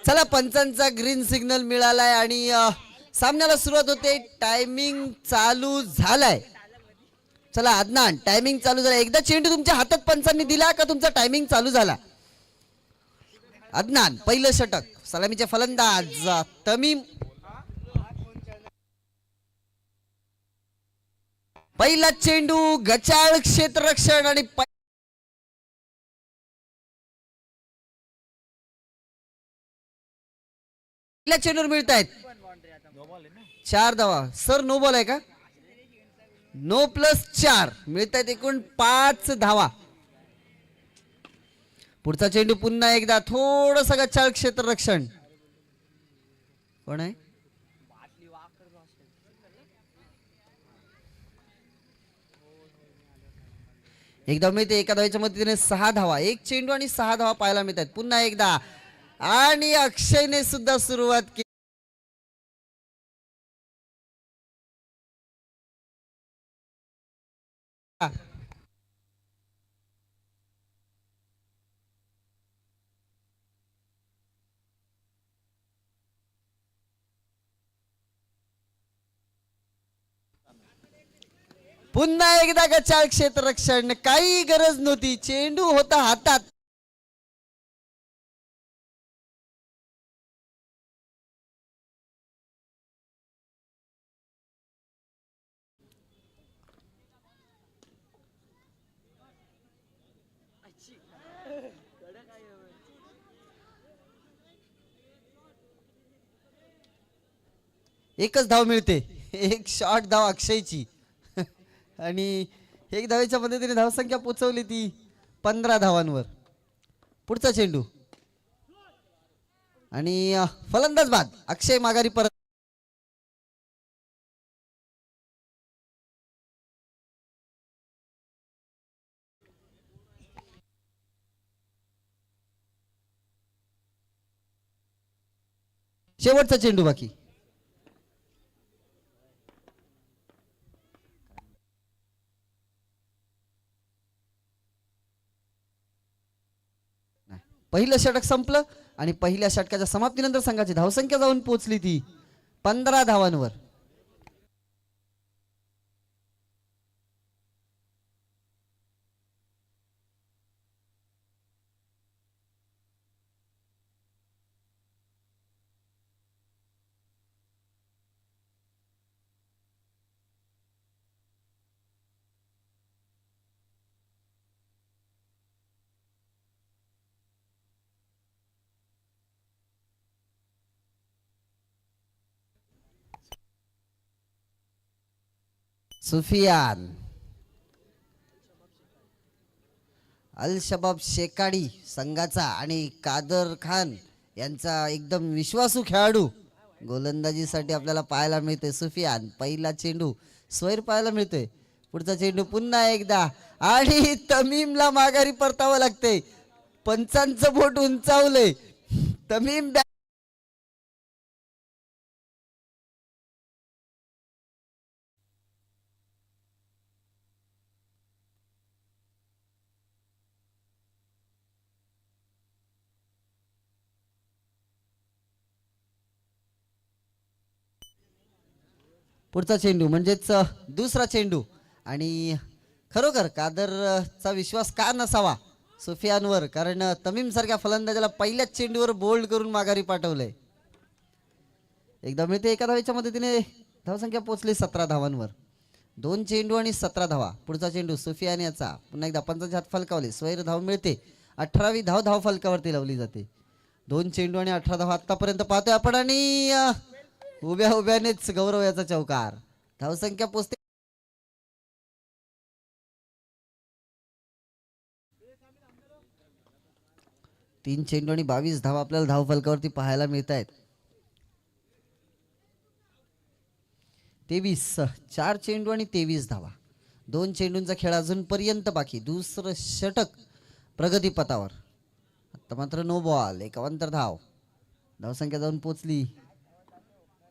चला पंचांचा green signal मिळालाय आणि सामन्याला सुरुवात होते. टायमिंग चालू झालाय. चला अदनान, टायमिंग चालू झाला. एकदा चेंडू तुमच्या हातात पंचांनी दिला का तुमचा टायमिंग चालू झाला. अदनान पहिलं षटक. सलामीचे फलंदाज तमीम. पहिला चेंडू गचाळ क्षेत्ररक्षण आणि पहिल्या चेंडूवर मिळत आहेत 4 धावा. सर नो बॉल आहे का. 9+4 मिळत आहेत एकूण 5 धावा. पुढचा चेंडू पुन्हा एकदा थोडस गचाळ क्षेत्ररक्षण. कोण आहे. एकदा मिळते. एका धावेच्या मदतीने 6 धावा. एक चेंडू आणि 6 धावा पाहायला मिळत आहेत. पुन्हा एकदा आणि अक्षयने सुद्धा सुरुवात केली. पुन्हा एकदा गचाळ क्षेत्ररक्षण. काही गरज नव्हती. चेंडू होता हातात. एकच धाव मिळते. एक शॉर्ट धाव अक्षयची आणि एक धावेच्या मदतीने धावसंख्या पोचवली ती 15 धावांवर. पुढचा चेंडू आणि फलंदाज बाद. अक्षय माघारी परत. शेवटचा चेंडू बाकी. पहिलं षटक संपलं आणि पहिल्या षटकाच्या समाप्तीनंतर संघाची धावसंख्या जाऊन पोहोचली ती 15 धावांवर. सुफियान अल शबाब शेकाडी संघाचा आणि कादर खान यांचा एकदम विश्वासू खेळाडू गोलंदाजीसाठी आपल्याला पाहायला मिळते. सुफियान पहिला चेंडू स्वैर पाहायला मिळतोय. पुढचा चेंडू पुन्हा एकदा आणि तमीमला माघारी परतावं लागते. पंचांचं बोट उंचावलंय. तमीम पुढचा चेंडू म्हणजेच दुसरा चेंडू आणि खरोखर कादरचा विश्वास का नसावा सुफियानवर, कारण तमीम सारख्या फलंदाजाला पहिल्याच चेंडूवर बोल्ड करून माघारी पाठवलंय. एकदा मिळते. एका धावेच्या मदतीने धावसंख्या पोहोचली 17 धावांवर. 2 चेंडू आणि 17 धावा. पुढचा चेंडू सुफियान याचा. पुन्हा एकदा पंचांच्या हात फलकावले. स्वैर धाव मिळते. 18वी धाव धाव फलकावरती लावली जाते. 2 चेंडू आणि 18 धावा आतापर्यंत पाहतोय आपण आणि उभ्या उभ्यानेच गौरव याचा चौकार. धावसंख्या पोचते. तीन चेंडू आणि 22 धावा आपल्याला धाव फलकावरती पाहायला मिळत आहेत. 4 चेंडू आणि 23 धावा. 2 चेंडूंचा खेळ अजूनपर्यंत बाकी. दुसरं षटक प्रगतीपथावर. आता मात्र नो बॉल. 51 धाव. धावसंख्या जाऊन पोचली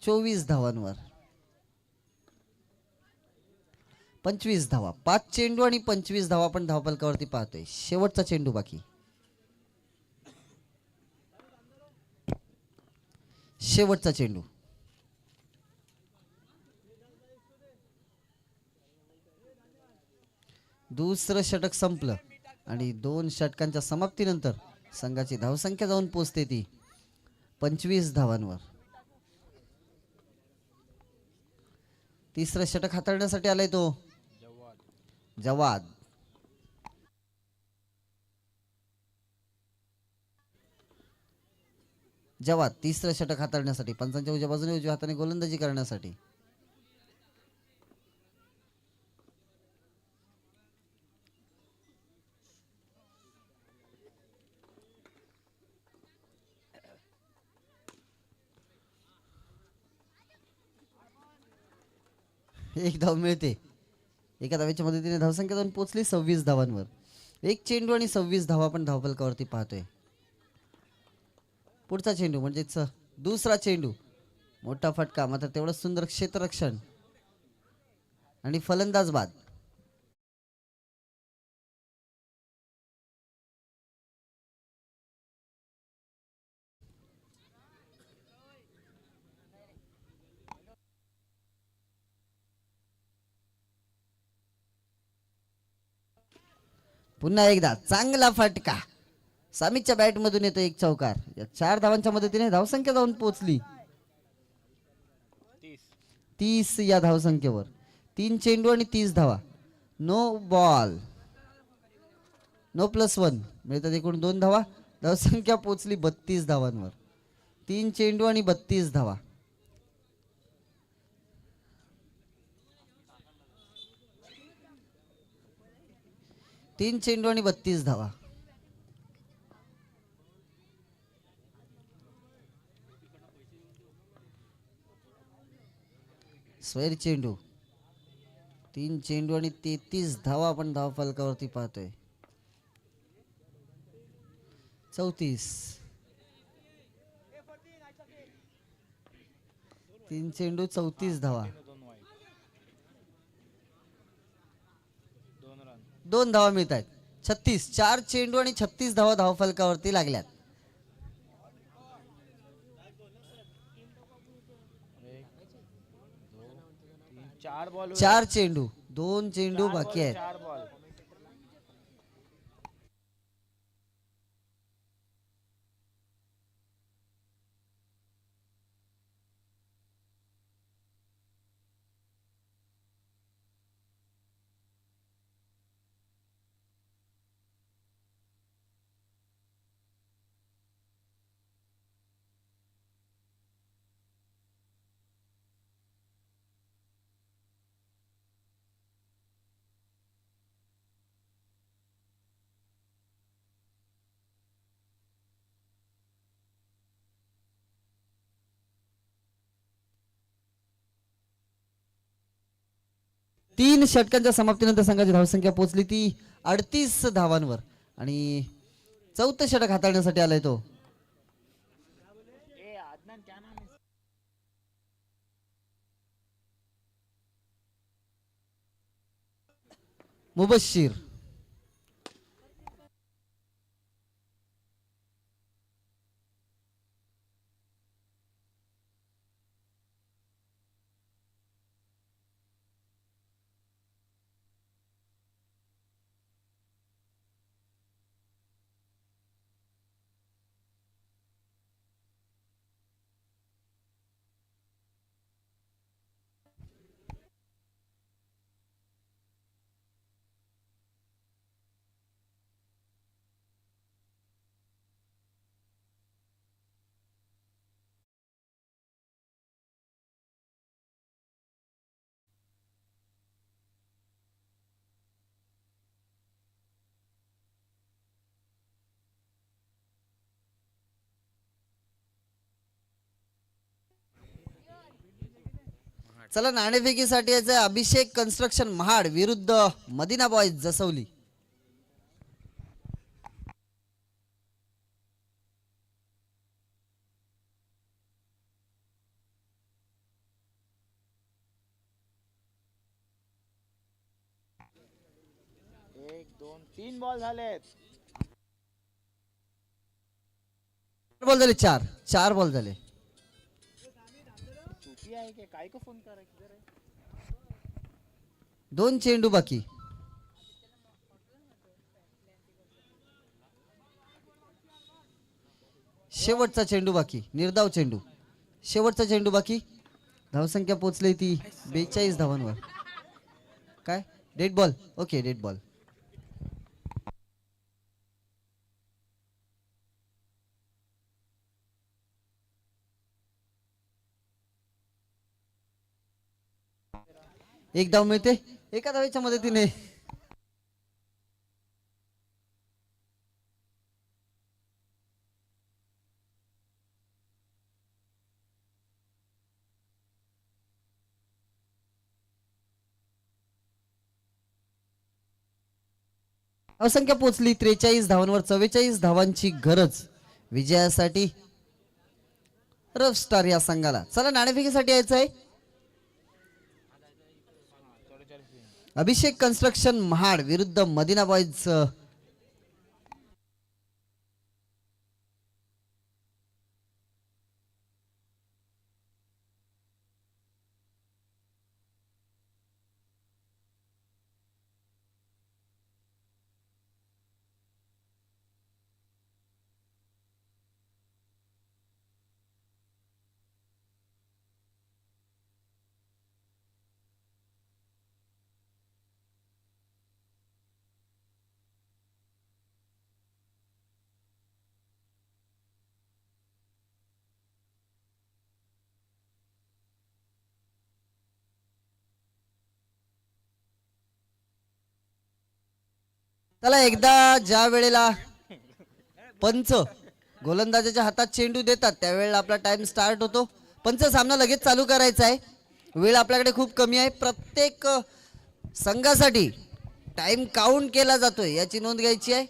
24 धावांवर. 25 धावा. 5 चेंडू आणि 25 धावा आपण धावफलकावरती पाहतोय. शेवटचा चेंडू बाकी. शेवटचा चेंडू. दुसरं षटक संपलं आणि 2 षटकांच्या समाप्तीनंतर संघाची धावसंख्या जाऊन पोहोचते ती 25 धावांवर. तिसरं षटक हाताळण्यासाठी आलाय तो जवाद. जवाद तिसरं षटक हाताळण्यासाठी पंचांच्या उजव्या बाजूने उजव्या हाताने गोलंदाजी करण्यासाठी. एक धाव मिळते. एका धावेच्या मदतीने धावसंख्या जाऊन पोहोचली 26 धावांवर. एक चेंडू आणि 26 धावा आपण धावफलकावरती पाहतोय. पुढचा चेंडू म्हणजेच दुसरा चेंडू. मोठा फटका, मात्र तेवढं सुंदर क्षेत्ररक्षण आणि फलंदाज बाद. पुन्हा एकदा चांगला फटका. सामितच्या बॅट मधून येतो एक चौकार. या 4 धावांच्या मदतीने धावसंख्या जाऊन पोहोचली 30 या धावसंख्येवर. 3 चेंडू आणि 30 धावा. नो बॉल, नो +1 मिळतात एकूण 2 धावा. धावसंख्या पोहोचली 32 धावांवर. 3 चेंडू आणि 32 धावा. तीन चेंडू आणि 32 धावा. स्वैर चेंडू. 3 चेंडू आणि 33 धावा आपण धावफलकावरती पाहतोय. 34. 3 चेंडू 34 धावा. 2 धावा मिळत आहेत. 36. 4 चेंडू आणि 36 धावा धावफलकावरती लागल्यात. चार चेंडू, 2 चेंडू बाकी आहेत. तीन षटकांच्या समाप्तीनंतर संघाची धावसंख्या पोहोचली ती 38 धावांवर आणि चौथं षटक हाताळण्यासाठी आलाय तो मुबशीर. चला नाणेफेकीसाठी याचे अभिषेक कन्स्ट्रक्शन महाड विरुद्ध मदिना बॉयज जसवली. एक दोन तीन बॉल झालेत. 4 बॉल झाले. 4 बॉल झाले. बिझी आहे की काय को फोन करा किधर आहे? 2 चेंडू बाकी. शेवटचा चेंडू बाकी, निर्धाव चेंडू. शेवटचा चेंडू बाकी. धावसंख्या पोहोचली ती 42 धावांवर. काय dead ball? Okay, dead ball. एक धाव मिळते एका धावेच्या मदतीने. धावसंख्या पोहोचली 43 धावांवर. 44 धावांची गरज विजयासाठी रफ स्टार या संघाला. चला नाणेफेकीसाठी यायचं आहे. अभिषेक कन्स्ट्रक्शन महाड विरुद्ध मदिना बॉयज. चला एकदा ज्या वेळेला पंच गोलंदाजाच्या हातात चेंडू देतात त्यावेळेला आपला टाइम स्टार्ट होतो. पंच सामना लगेच चालू करायचा आहे. वेळ आपल्याकडे खूप कमी आहे. प्रत्येक संघासाठी टाइम काउंट केला जातोय याची नोंद घ्यायची आहे.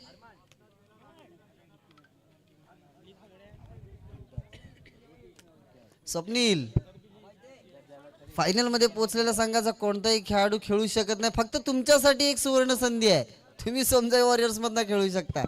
स्वप्नील, फायनल मध्ये पोहोचलेल्या संघाचा कोणताही खेळाडू खेळू शकत नाही. फक्त तुमच्यासाठी एक सुवर्ण संधी आहे. तुम्ही समजा वॉरियर्स मधनं खेळू शकता.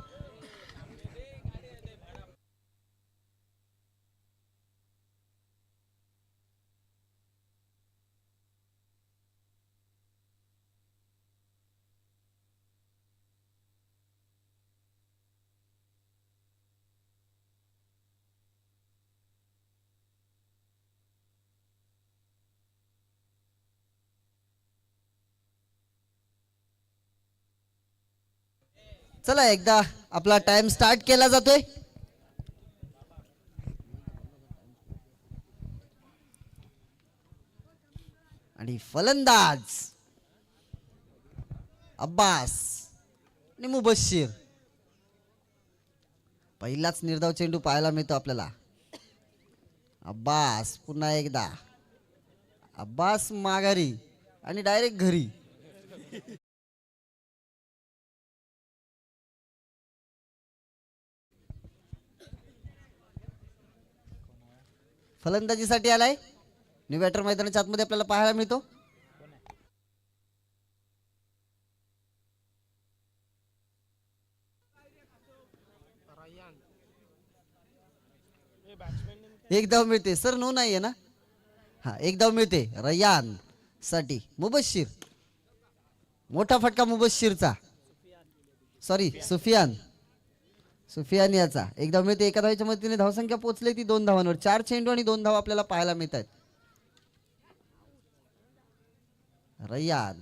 चला एकदा आपला टाइम स्टार्ट केला जातोय. आणि फलंदाज अब्बास आणि मुबशीर. पहिलाच निर्धाव चेंडू पाहायला मिळतो आपल्याला. अब्बास पुन्हा एकदा. अब्बास माघारी आणि डायरेक्ट घरी. फलंदाजीसाठी आलाय. न्यू बॅटर मैदानाच्या आतमध्ये आपल्याला पाहायला मिळतो. एक धाव मिळते. सर नो नाहीये ना? हा, एक धाव मिळते रयान साठी. मुबशीर, मोठा फटका मुबशीरचा. सॉरी, सुफियान. सुफियान याचा एक धाव मिळते. एका धावेच्या मदतीने धावसंख्या पोहोचली ती 2 धावांवर. 4 चेंडू आणि 2 धाव आपल्याला पाहायला मिळत आहेत. रयान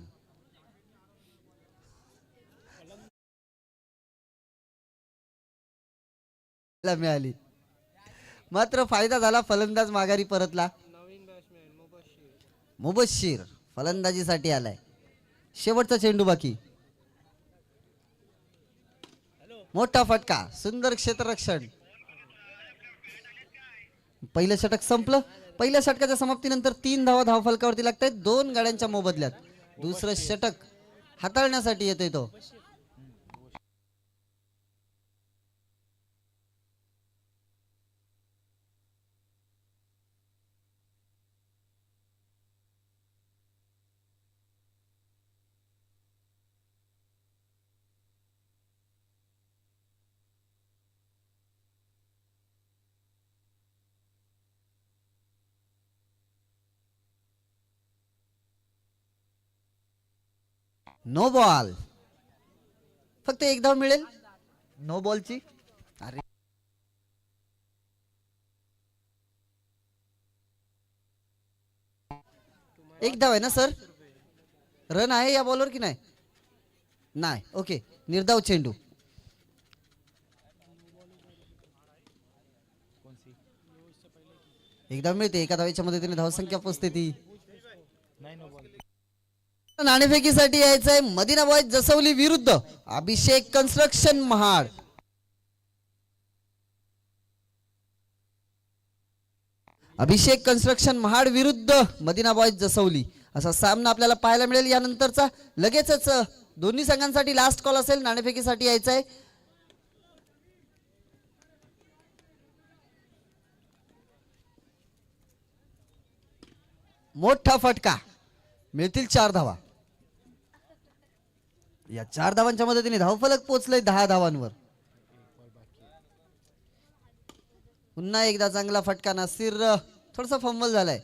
मिळाली, मात्र फायदा झाला. फलंदाज माघारी परतला. मुबशीर फलंदाजीसाठी आलाय. शेवटचा चेंडू बाकी. मोठा फटका, सुंदर क्षेत्ररक्षण. पहिलं षटक संपलं. पहिल्या षटकाच्या समाप्तीनंतर 3 धावा धावफलकावरती लागत आहेत 2 गाड्यांच्या मोबदल्यात. दुसरं षटक हाताळण्यासाठी येतोय तो. No ball. फक्त एक धाव मिळेल नो बॉलची. अरे एक धाव आहे ना सर. रन आहे या बॉलवर की नाही. नाही ओके. निर्धाव चेंडू. एक धाव मिळते. एका धावेच्या मदतीने धावसंख्या पोचते ती. नाणेफेकीसाठी यायचंय मदिना बॉयज जसवली विरुद्ध अभिषेक कन्स्ट्रक्शन महाड. अभिषेक कन्स्ट्रक्शन महाड विरुद्ध मदिना बॉयज जसवली असा सामना आपल्याला पाहायला मिळेल. यानंतरचा लगेचच दोन्ही संघांसाठी लास्ट कॉल असेल. नाणेफेकीसाठी यायचंय. मोठा फटका. मिळतील 4 धावा. या 4 धावांच्या मदतीने धावफलक पोहोचलंय 10 धावांवर. पुन्हा एकदा चांगला फटका. नासिर थोडासा फंबल झालाय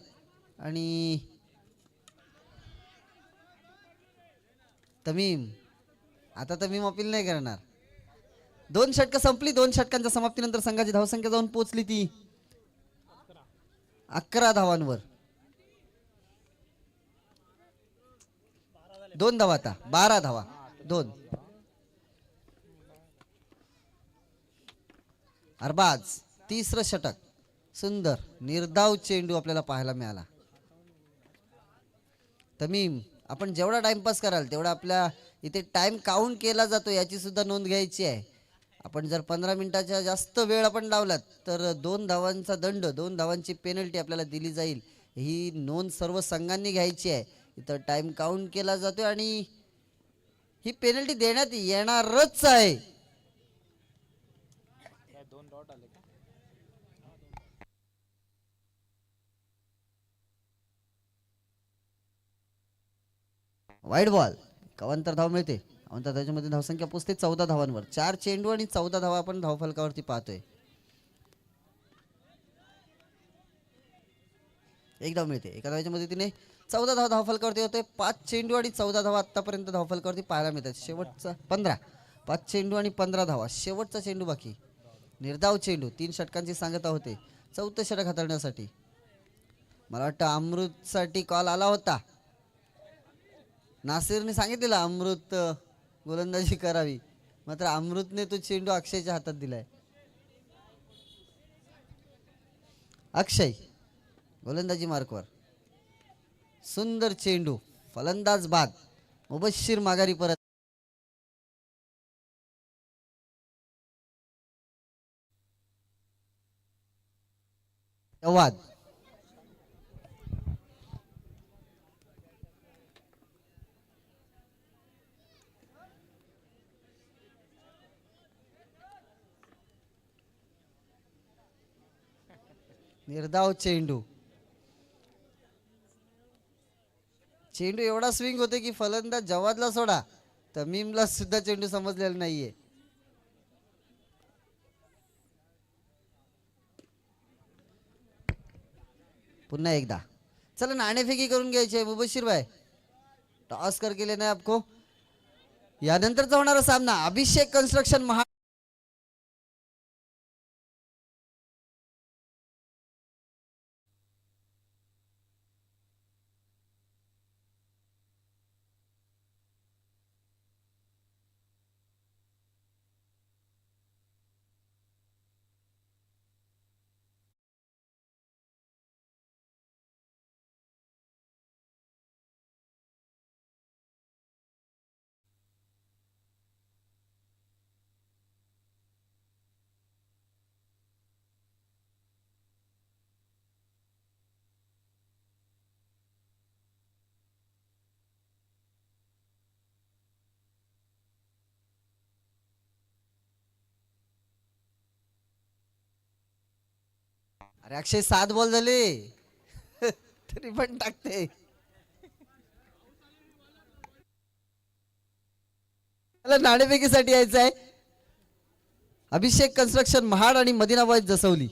आणि तमीम आता तमीम अपील नाही करणार. 2 षटकं संपली. 2 षटकांच्या समाप्तीनंतर संघाची धावसंख्या जाऊन पोहोचली ती 11 धावांवर. 2 धावा आता. 12 धावा. 2 अरबाज. तिसरं षटक. सुंदर निर्धाव चेंडू आपल्याला पाहायला मिळाला. तमीम आपण जेवढा टाइमपास कराल तेवढा आपल्या इथे टाइम काउंट केला जातो याची सुद्धा नोंद घ्यायची आहे. आपण जर 15 मिनिटाच्या जास्त वेळ आपण लावलात तर 2 धावांचा दंड 2 धावांची पेनल्टी आपल्याला दिली जाईल. ही नोंद सर्व संघांनी घ्यायची आहे. इथं टाइम काउंट केला जातोय आणि ही पेनल्टी देण्यात येणारच आहे. वाईट बॉल. कवांतर धाव मिळते. अवंतर त्याच्यामध्ये धावसंख्या पोचते 14 धावांवर. 4 चेंडू आणि 14 धावा आपण धावफलकावरती पाहतोय. एक धाव मिळते. एका धावाच्या मदतीने 14 धावा धावफलकावरती होते. 5 चेंडू आणि 14 धावा आतापर्यंत धावफलकावरती पाहायला मिळतात. शेवटचा 15. 5 चेंडू आणि 15 धावा. शेवटचा चेंडू बाकी. निर्धाव चेंडू. 3 षटकांची सांगता होते 4थं षटक हाताळण्यासाठी. मला वाटतं अमृतसाठी कॉल आला होता. नासिरने सांगितलेलं अमृत गोलंदाजी करावी. मात्र अमृतने तो चेंडू अक्षयच्या हातात दिलाय. अक्षय गोलंदाजी मार्कवर. सुंदर चेंडू. फलंदाज बाद. मुबश्शीर माघारी परत. संवाद. निर्धाव चेंडू. चेंडू एवढा स्विंग होते की फलंदाज जवादला सोडा तमीमला सुद्धा चेंडू समजलेला नाहीये. पुन्हा एकदा. चला नाणेफेकी करून घ्यायची आहे मुबशीर भाई. टॉस कर केले नाही आपको. यानंतरचा होणारा सामना अभिषेक कन्स्ट्रक्शन महा. अरे अक्षय 7 बॉल झाले तरी पण टाकते. नाणेफेकीसाठी यायचं आहे अभिषेक कन्स्ट्रक्शन महाड आणि मदिना बॉयज जसवली.